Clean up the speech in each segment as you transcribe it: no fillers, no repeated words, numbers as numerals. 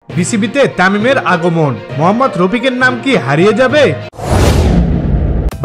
বিসিবিতে তামিমের আগমন, মোহাম্মদ রফিকের নাম কি হারিয়ে যাবে?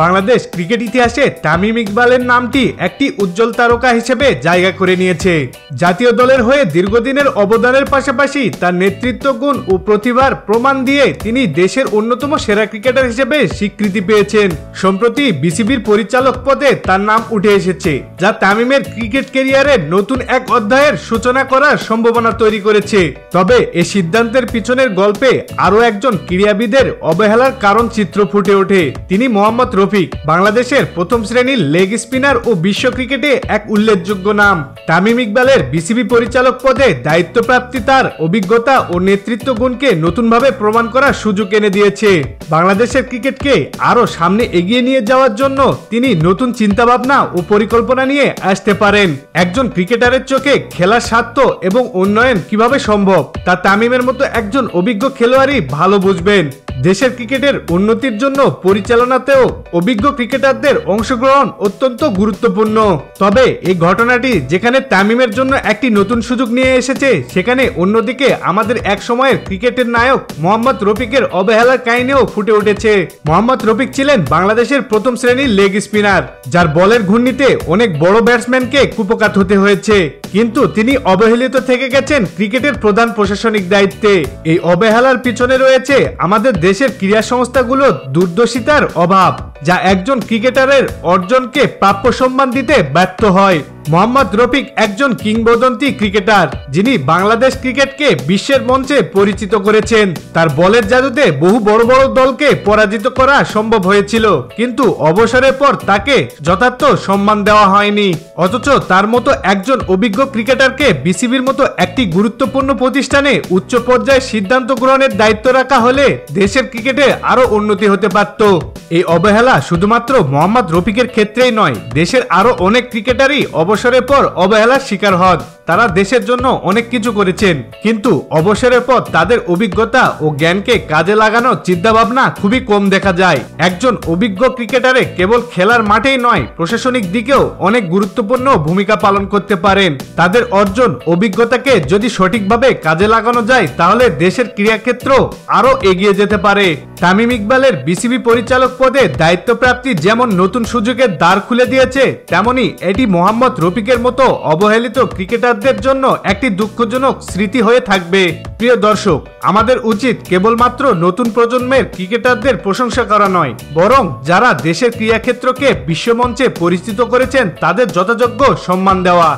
বাংলাদেশ ক্রিকেট ইতিহাসে তামিম ইকবালের নামটি একটি উজ্জ্বল তারকা হিসেবে জায়গা করে নিয়েছে। জাতীয় দলের হয়ে দীর্ঘদিনের অবদানের পাশাপাশি তার নেতৃত্ব গুণ ও প্রতিভার প্রমাণ দিয়ে তিনি দেশের অন্যতম সেরা ক্রিকেটার হিসেবে স্বীকৃতি পেয়েছেন। সম্প্রতি বিসিবির পরিচালক পদে তার নাম উঠে এসেছে, যা তামিমের ক্রিকেট ক্যারিয়ারের নতুন এক অধ্যায়ের সূচনা করার সম্ভাবনা তৈরি করেছে। তবে এই সিদ্ধান্তের পিছনের গল্পে আরও একজন ক্রীড়াবিদের অবহেলার কারণ চিত্র ফুটে ওঠে। তিনি মোহাম্মদ রফিক, বাংলাদেশের প্রথম শ্রেণীর লেগ স্পিনার ও বিশ্ব ক্রিকেটে এক উল্লেখযোগ্য নাম। তামিম ইকবালের বিসিবি পরিচালক পদে দায়িত্বপ্রাপ্তি তার অভিজ্ঞতা ও নেতৃত্ব গুণকে নতুনভাবে প্রমাণ করার সুযোগ এনে দিয়েছে। বাংলাদেশের ক্রিকেটকে আরো সামনে এগিয়ে নিয়ে যাওয়ার জন্য তিনি নতুন চিন্তাভাবনা ও পরিকল্পনা নিয়ে আসতে পারেন। একজন ক্রিকেটারের চোখে খেলার স্বার্থ এবং উন্নয়ন কিভাবে সম্ভব তা তামিমের মতো একজন অভিজ্ঞ খেলোয়াড়ই ভালো বুঝবেন। দেশের ক্রিকেটের উন্নতির জন্য পরিচালনাতেও অভিজ্ঞ ক্রিকেটারদের অংশগ্রহণ অত্যন্ত গুরুত্বপূর্ণ। তবে এই ঘটনাটি যেখানে তামিমের জন্য একটি নতুন সুযোগ নিয়ে এসেছে, সেখানে অন্যদিকে আমাদের এক সময়ের ক্রিকেটের নায়ক মোহাম্মদ রফিকের অবহেলার কাহিনীও ফুটে উঠেছে। মোহাম্মদ রফিক ছিলেন বাংলাদেশের প্রথম শ্রেণীর লেগ স্পিনার, যার বলের ঘূর্ণিতে অনেক বড় ব্যাটসম্যানকে কুপকাত হতে হয়েছে, কিন্তু তিনি অবহেলিত থেকে গেছেন ক্রিকেটের প্রধান প্রশাসনিক দায়িত্বে। এই অবহেলার পিছনে রয়েছে আমাদের দেশের ক্রীড়া সংস্থাগুলোর দূরদর্শিতার অভাব, যা একজন ক্রিকেটারের অর্জনকে প্রাপ্য সম্মান দিতে ব্যর্থ হয়। মোহাম্মদ রফিক একজন কিংবদন্তি ক্রিকেটার, যিনি বাংলাদেশ ক্রিকেটকে বিশ্বের মঞ্চে পরিচিত করেছেন। তার বলের জাদুতে বহু বড় বড় দলকে পরাজিত করা সম্ভব হয়েছিল, কিন্তু অবসরের পর তাকে যথার্থ সম্মান দেওয়া হয়নি। অথচ তার মতো একজন অভিজ্ঞ ক্রিকেটারকে বিসিবির মতো একটি গুরুত্বপূর্ণ প্রতিষ্ঠানে উচ্চ পর্যায়ে সিদ্ধান্ত গ্রহণের দায়িত্ব রাখা হলে দেশের ক্রিকেটে আরো উন্নতি হতে পারত। এই অবহেলা শুধুমাত্র মোহাম্মদ রফিকের ক্ষেত্রেই নয়, দেশের আরো অনেক ক্রিকেটারই অবসরের পর অবহেলার শিকার হন। তারা দেশের জন্য অনেক কিছু করেছেন, কিন্তু অবসরের পর তাদের অভিজ্ঞতা ও জ্ঞানকে কাজে লাগানোর চিন্তাভাবনা খুবই কম দেখা যায়। একজন অভিজ্ঞ ক্রিকেটারে কেবল খেলার মাঠেই নয়, প্রশাসনিক দিকেও অনেক গুরুত্বপূর্ণ ভূমিকা পালন করতে পারেন। তাদের অর্জন অভিজ্ঞতাকে যদি সঠিকভাবে কাজে লাগানো যায়, তাহলে দেশের ক্রীড়াক্ষেত্র আরো এগিয়ে যেতে পারে। তামিম ইকবালের বিসিবি পরিচালক পদে দায়িত্বপ্রাপ্তি যেমন নতুন সুযোগের দ্বার খুলে দিয়েছে, তেমনি এটি মোহাম্মদ রফিকের মতো অবহেলিত ক্রিকেটারদের জন্য একটি দুঃখজনক স্মৃতি হয়ে থাকবে। প্রিয় দর্শক, আমাদের উচিত কেবলমাত্র নতুন প্রজন্মের ক্রিকেটারদের প্রশংসা করা নয়, বরং যারা দেশের ক্রীড়াক্ষেত্রকে বিশ্বমঞ্চে পরিচিত করেছেন তাদের যথাযোগ্য সম্মান দেওয়া।